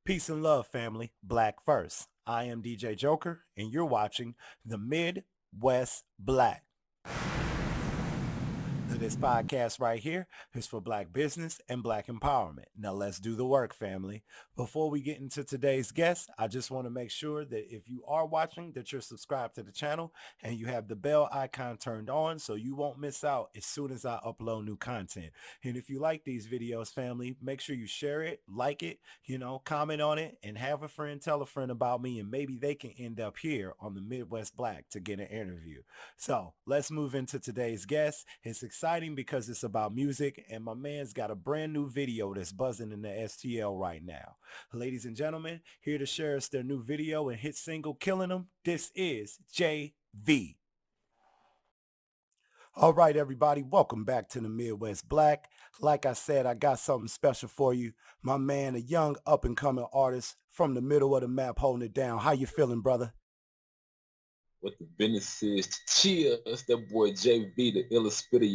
Peace and love, family. Black first. I am DJ Joker, and you're watching the Midwest Black. This podcast right here is for Black business and Black empowerment. Now let's do the work, family. Before we get into today's guest, I just want to make sure that if you are watching, that you're subscribed to the channel and you have the bell icon turned on so you won't miss out as soon as I upload new content. And if you like these videos, family, make sure you share it, like it, comment on it, and have a friend tell a friend about me, and maybe they can end up here on the Midwest Black to get an interview. So let's move into today's guest. It's exciting because it's about music, and my man's got a brand new video that's buzzing in the STL right now. Ladies and gentlemen, here to share us their new video and hit single Killing Them, this is JV. All right, everybody, welcome back to the Midwest Black. Like I said, I got something special for you. My man, a young up-and-coming artist from the middle of the map, holding it down. How you feeling, brother? What the business is to chill. That's that boy JV, the illest spitter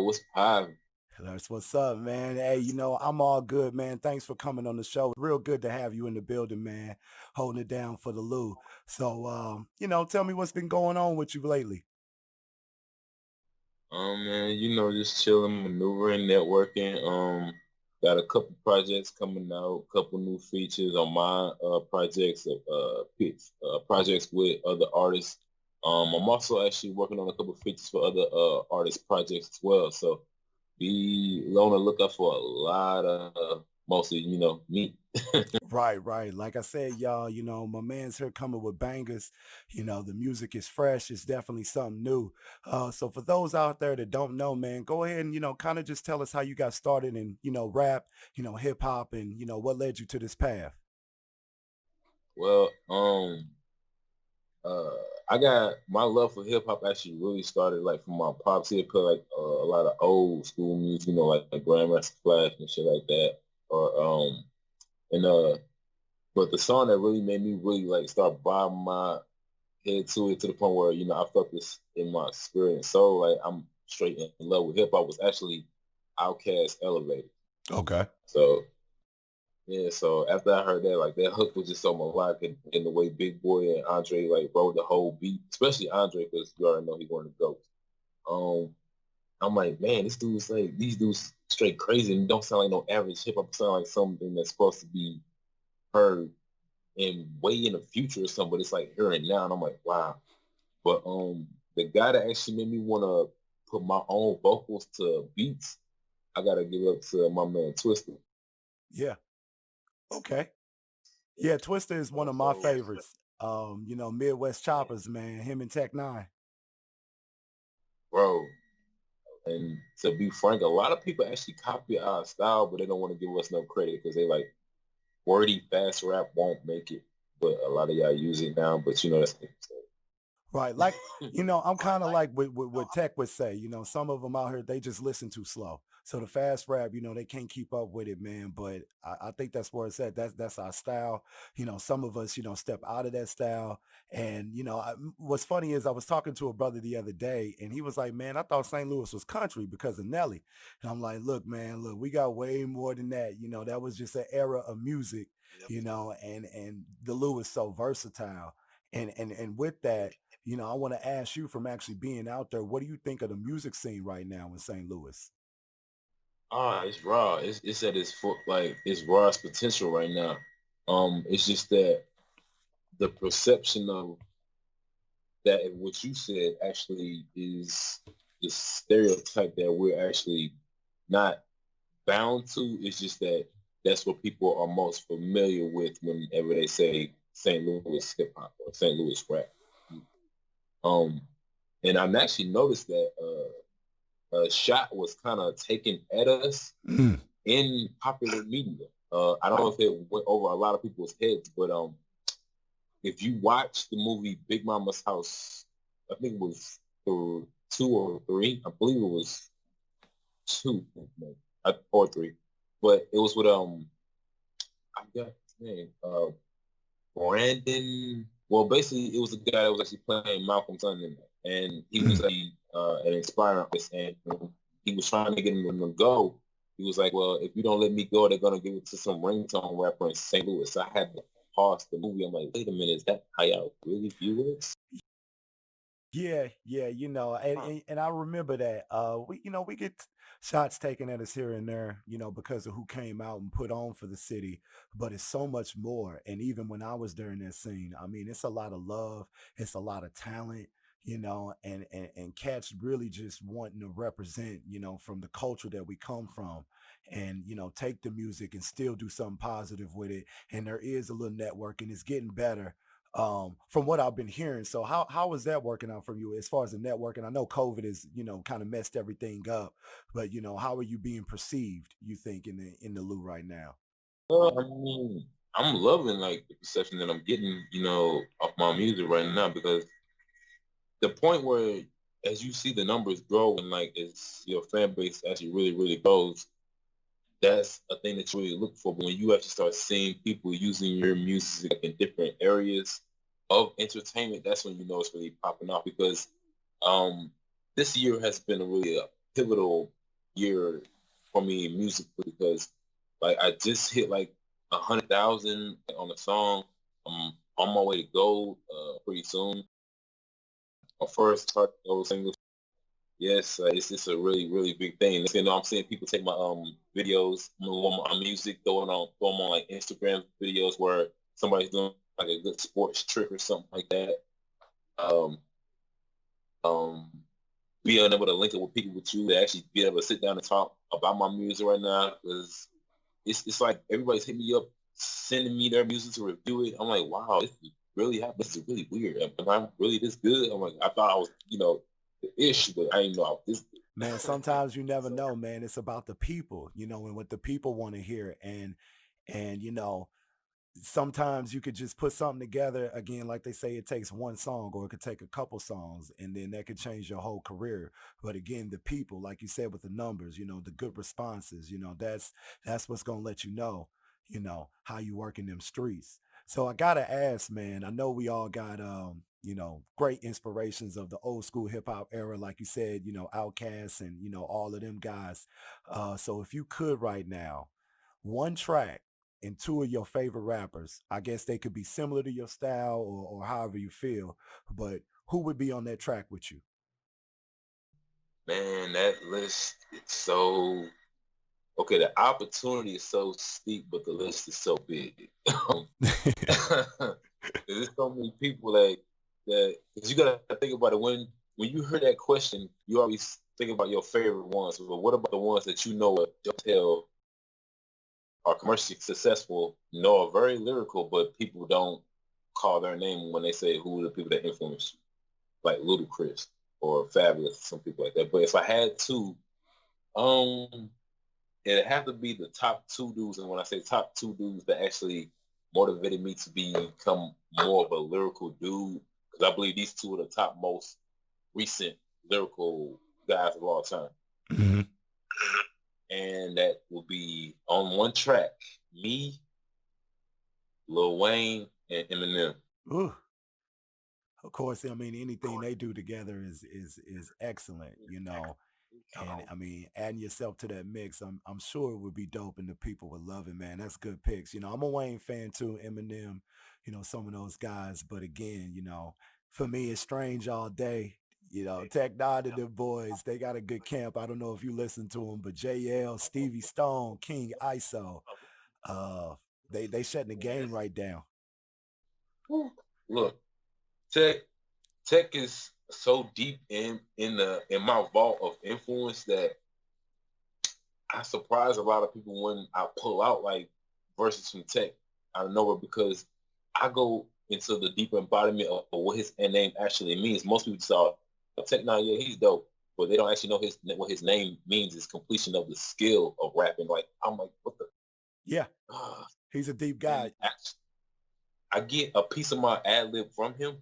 what's poppin'. That's what's up, man. Hey, I'm all good, man. Thanks for coming on the show. Real good to have you in the building, man, holding it down for the Lou. So, tell me what's been going on with you lately. Man, just chilling, maneuvering, networking. Got a couple projects coming out, couple new features on my projects with other artists. I'm also actually working on a couple features for other artists' projects as well. So be on the lookout for a lot of mostly, me. Right. Like I said, y'all, my man's here coming with bangers. The music is fresh. It's definitely something new. So for those out there that don't know, man, go ahead and, kind of just tell us how you got started in, rap, hip hop, and, what led you to this path. Well, I got my love for hip hop actually really started like from my pops. He put like a lot of old school music, like Grandmaster Flash and shit like that. But the song that really made me really like start bobbing my head to it to the point where I felt this in my spirit and soul. Like I'm straight in love with hip hop was actually Outkast Elevated. Okay. So yeah, so after I heard that, like that hook was just so melodic and the way Big Boy and Andre like wrote the whole beat, especially Andre, because you already know he's one of the GOATs. I'm like, man, this dude's like these dudes straight crazy and don't sound like no average hip hop. Sound like something that's supposed to be heard in way in the future or something, but it's like here and now, and I'm like, wow. But the guy that actually made me want to put my own vocals to beats, I gotta give up to my man Twista. Yeah. Okay. Yeah, Twista is one of my favorites. Midwest Choppers, man, him and Tech Nine. Bro, and to be frank, a lot of people actually copy our style, but they don't want to give us no credit because they like wordy, fast rap won't make it. But a lot of y'all use it now, but that's Right. Like, I'm kind of like what Tech would say, some of them out here, they just listen too slow. So the fast rap, they can't keep up with it, man. But I think that's where it's at. That's our style. Some of us, step out of that style. And, what's funny is I was talking to a brother the other day and he was like, man, I thought St. Louis was country because of Nelly. And I'm like, look, man, we got way more than that. That was just an era of music, and the Lou is so versatile. And with that, I want to ask you from actually being out there, what do you think of the music scene right now in St. Louis? It's raw. It's at its foot, like it's rawest potential right now. It's just that the perception of that what you said actually is the stereotype that we're actually not bound to. It's just that that's what people are most familiar with whenever they say St. Louis hip hop or St. Louis rap. Um, and I've actually noticed that a shot was kind of taken at us Mm. in popular media. I don't know if it went over a lot of people's heads, but if you watch the movie Big Mama's House, I think it was two or three. I believe it was two or three, but it was with I forgot his name. Brandon. Well, basically, it was a guy that was actually playing Malcolm's son in it, and he was Mm. an inspiring artist, and he was trying to get him to go. He was like, "Well, if you don't let me go, they're gonna give it to some ringtone rapper in St. Louis." So I had to pause the movie. I'm like, "Wait a minute, is that how y'all really view it?" Yeah, yeah, and I remember that. We get shots taken at us here and there, because of who came out and put on for the city, but it's so much more. And even when I was during that scene, I mean, it's a lot of love, it's a lot of talent, and cats really just wanting to represent, from the culture that we come from, and take the music and still do something positive with it. And there is a little network, and it's getting better, from what I've been hearing. So how is that working out for you as far as the networking? I know COVID is, kind of messed everything up, but how are you being perceived, you think, in the Lou right now? I mean, I'm loving like the perception that I'm getting, off my music right now because the point where as you see the numbers grow and like as your fan base actually really, really grows, that's a thing that you really look for. But when you actually start seeing people using your music in different areas of entertainment, that's when you know it's really popping off because um this year has been a really pivotal year for me musically because like I just hit like 100,000 on a song. I'm on my way to gold pretty soon. My first those singles. Yes, it's just a really, really big thing. Next thing you know, I'm seeing people take my videos, my music, throw them on like Instagram videos where somebody's doing like a good sports trick or something like that. Um, um, being able to link up with people with you to actually be able to sit down and talk about my music right now because it's like everybody's hitting me up, sending me their music to review it. I'm like, wow, this is really happening. This is really weird. Am I really this good? I'm like, I thought I was, the ish, but I didn't know I was this Man, good. sometimes you never know, man. It's about the people, and what the people want to hear. And sometimes you could just put something together, again, like they say, it takes one song, or it could take a couple songs, and then that could change your whole career. But again, the people, like you said, with the numbers, the good responses, that's what's going to let how you work in them streets. So I gotta ask, man, I know we all got great inspirations of the old school hip hop era, like you said, Outkast and all of them guys. So if you could right now, one track and two of your favorite rappers. I guess they could be similar to your style, or however you feel, but who would be on that track with you? Man, that list is so okay. The opportunity is so steep, but the list is so big. There's so many people that cause you gotta think about it when you hear that question, you always think about your favorite ones. But what about the ones that you know tell are commercially successful, are very lyrical, but people don't call their name when they say who are the people that influence you, like Ludacris or Fabulous, some people like that. But if I had to, um, it'd have to be the top two dudes. And when I say top two dudes, that actually motivated me to become more of a lyrical dude, because I believe these two are the top most recent lyrical guys of all time. Mhm. And that will be on one track, me, Lil Wayne, and Eminem. Ooh, of course, I mean anything they do together is excellent, And I mean, adding yourself to that mix, I'm sure it would be dope, and the people would love it, man. That's good picks. I'm a Wayne fan too, Eminem, some of those guys. But again, for me, it's strange all day. Tech Nine and them boys, they got a good camp. I don't know if you listen to them, but JL, Stevie Stone, King ISO, uh, they shutting the game right down. Look, Tech Tech is so deep in my vault of influence that I surprise a lot of people when I pull out like verses from Tech out of nowhere because I go into the deeper embodiment of what his name actually means. Most people saw Tech Nine, yeah, he's dope, but they don't actually know what his name means is completion of the skill of rapping. Like I'm like, what the? Yeah, he's a deep And guy. actually, I get a piece of my ad lib from him.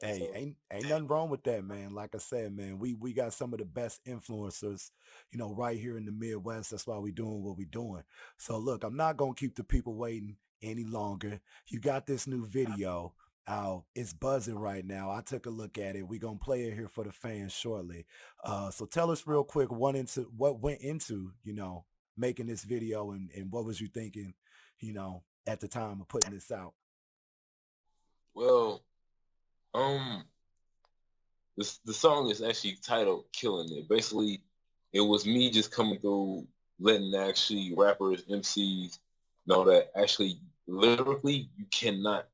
Hey, So, ain't nothing wrong with that, man. Like I said, man, we got some of the best influencers, right here in the Midwest. That's why we doing what we doing. So look, I'm not gonna keep the people waiting any longer. You got this new video out. It's buzzing right now. I took a look at it. We gonna play it here for the fans shortly. So tell us real quick what went into, making this video and what was you thinking, at the time of putting this out. well, um, the song is actually titled "Killing It." Basically, it was me just coming through, letting actually rappers, MCs know that actually lyrically you cannot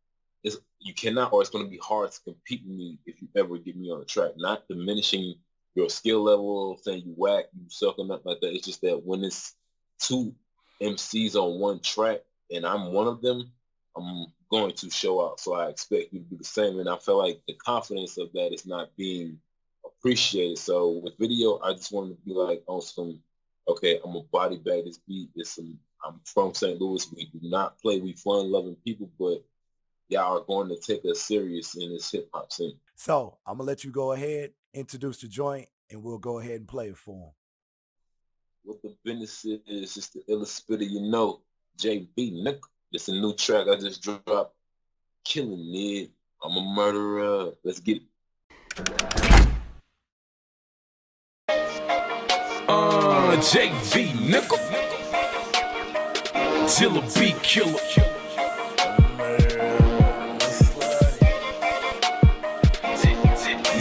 or it's going to be hard to compete with me if you ever get me on the track. Not diminishing your skill level, saying you whack, you suck, or nothing like that. It's just that when it's two MCs on one track and I'm one of them, I'm going to show out. So I expect you to do the same. And I feel like the confidence of that is not being appreciated. So with video, I just wanted to be like on some, okay, I'm a body bag this beat. I'm from St. Louis. We do not play. We fun loving people, but y'all are going to take us serious in this hip hop scene. So I'm gonna let you go ahead, introduce the joint, and we'll go ahead and play it for him. What the business is, just the illest spitter, JB, Nick. It's a new track I just dropped. Killing it. I'm a murderer. Let's get it. JV, nickel. Till a beat killer.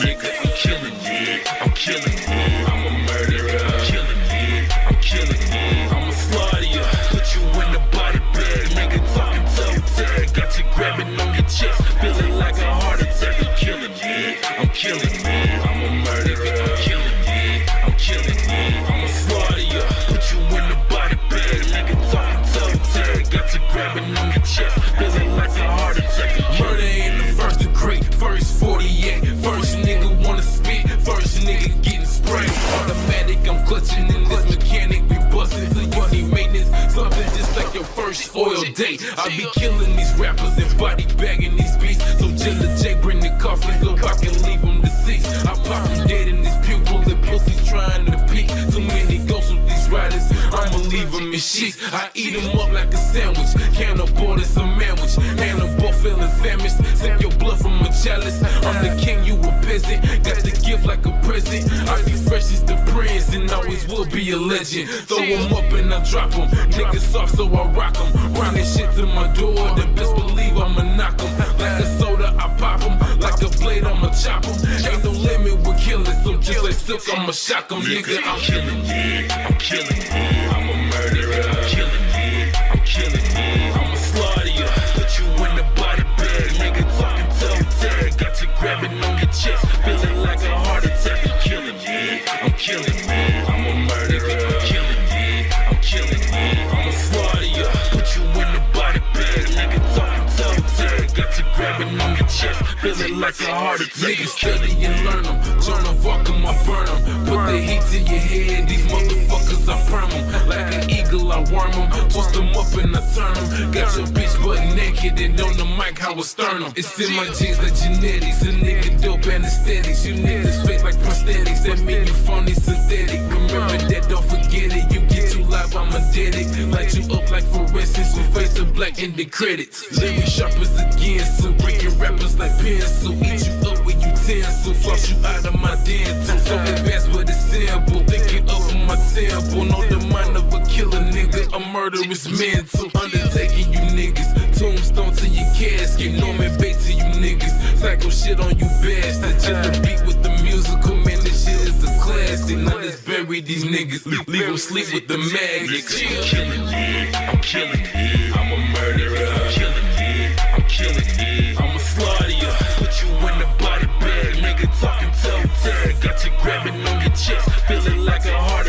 Nigga, I'm killing it. I'm killing it. I'm a murderer. I'm killing it. I'm killing it. I'm a slaughter you. Put you in the body bag. Nigga talking toe tag. Got you grabbing on your chest. Feeling like a heart attack. I'm killing it. I'm killing it. I'm a murderer. I'm killing it. I'm killing it. I'm a slaughter you. Put you in the body bag. Nigga talking toe tag. Got you grabbing on your chest. Feeling like a heart attack. Murder in the first degree. First 48. First nigga wanna spit. First nigga getting sprayed. Automatic, I'm clutching in this mechanic. We bustin' till you need maintenance. Something just like your first oil date. I be killing these rappers and body bagging these beats. So Jilla J bring the coffin so I can leave them deceased. I pop them dead in this pupil and pussies trying to peek. Too many ghosts with these riders. I'ma leave them in sheets. I eat them up like a sandwich. Cannibal is a sandwich. Hannibal feeling famished. Sip your blood from a chalice. I'm the king, you a peasant. Got the gift like a present. I be fresh as the prince and always will be a legend. Throw them up and I drop them. Niggas soft so I rock them. Run this shit to my door. Then best believe I'ma knock them. Like a soda, I pop them. Like a blade, I'ma chop them. Ain't no limit with killing. So just like silk, I'ma shock them. Nigga, I'm killing it. I'm killing it. I'm a murderer. I'm killing it. I'm killing it. I'ma slaughter you. Put you in the body bag. Nigga talking toe tag. Got you grabbing on your chest. Feeling like a heart attack. I'm killing it. I'm killing it. I'm a murderer. I'm killing it. I'm killing it. I'ma slaughter you. Put you in the body bag. Nigga talking toe tag. Got you grabbing on your chest. Feeling like a heart attack. Niggas study and learn them. Turn them, fuck them, I burn them. Put the heat to your head. These motherfuckers, I perm them. Like an eagle, I worm them. Twist them up and I turn them. Got your bitch butt naked and on the mic, how I stern them. It's in my genes like genetics. A nigga dope anesthetics. You niggas fake like prosthetics. That mean you phony synthetic. Remember that, don't forget it. You get too live, I'm addicted. Light you up like fluorescence. With face of black in the credits. Lyric sharp as again. So breaking rappers like pencil. Eat you up with utensil. Floss you out of my dental. So advanced but it's simple. Thinking up from my temple. Know the mind of a killer nigga. A murderous mental. Undertaking you niggas. Tombstone to your casket. Norman Bates to you niggas. Psycho shit on you bastard. Just the beat with the musical. Man, this shit is a classic. Now let's bury these niggas. Leave them sleep with the maggots. I'm killing it. I'm killing it. I'm a murderer. I'm killing it. I'm killing it. I'ma slaughter you. Put you in the body bag. Nigga talking toe tag. Got you grabbing on your chest. Feeling like a heart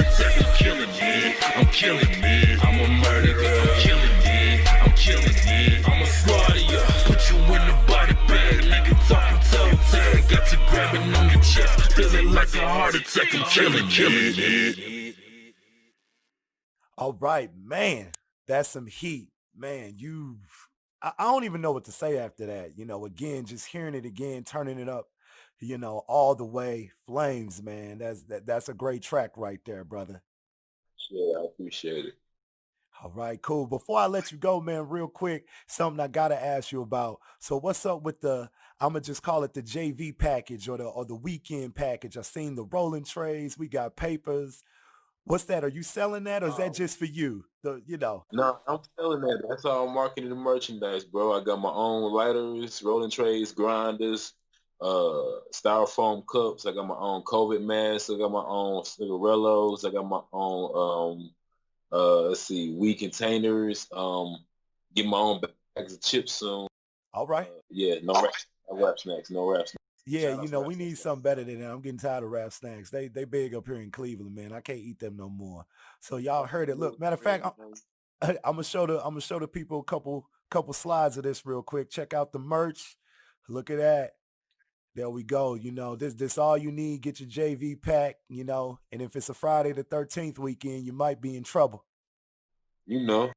killing it. I'm a murderer. I'm killing it. I'm killing it. I'ma slaughter you. Put you in the body bag, nigga. Talking toe tag. Got you grabbing on your chest, feeling like a heart attack. I'm killing it. All right, man. That's some heat, man. I don't even know what to say after that. You know, again, just hearing it again, turning it up, you know, all the way, flames, man. That's a great track right there, brother. Yeah, I appreciate it. All right, cool. Before I let you go, man, real quick, something I gotta ask you about. So what's up with I'ma just call it the JV package or the weekend package. I seen the rolling trays, we got papers. What's that? Are you selling that or is that Um, just for you? no, I'm selling that. That's how I'm marketing the merchandise, bro. I got my own lighters, rolling trays, grinders, styrofoam cups. I got my own COVID masks. I got my own cigarellos. I got my own let's see, weed containers. Get my own bags of chips soon. All right. Yeah, no rap snacks, no rap snacks. Yeah, Shout out you to know, rap we need snacks. something better than that. I'm getting tired of rap snacks. They big up here in Cleveland, man. I can't eat them no more. So y'all heard it. Look, matter of fact, I'm gonna show the people a couple slides of this real quick. Check out the merch. Look at that. There we go. You know, this all you need. Get your JV pack, you know, and if it's a Friday the 13th weekend, you might be in trouble. You know,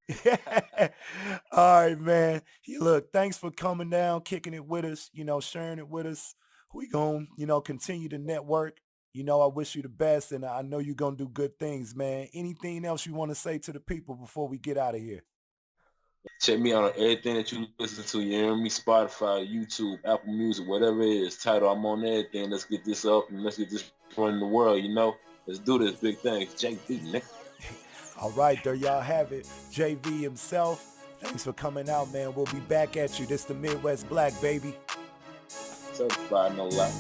All right, man. Look, thanks for coming down, kicking it with us, you know, sharing it with us. We going, you know, continue to network. You know, I wish you the best, and I know you're going to do good things, man. Anything else you want to say to the people before we get out of here? check me out on everything that you listen to. You hear me? Spotify, YouTube, Apple Music, whatever it is. Title, I'm on everything. Let's get this up and let's get this running the world. You know, let's do this big thing. JB, nigga. All right, there y'all have it. JV himself. Thanks for coming out, man. We'll be back at you. This the Midwest Black, baby. Certified, no lie.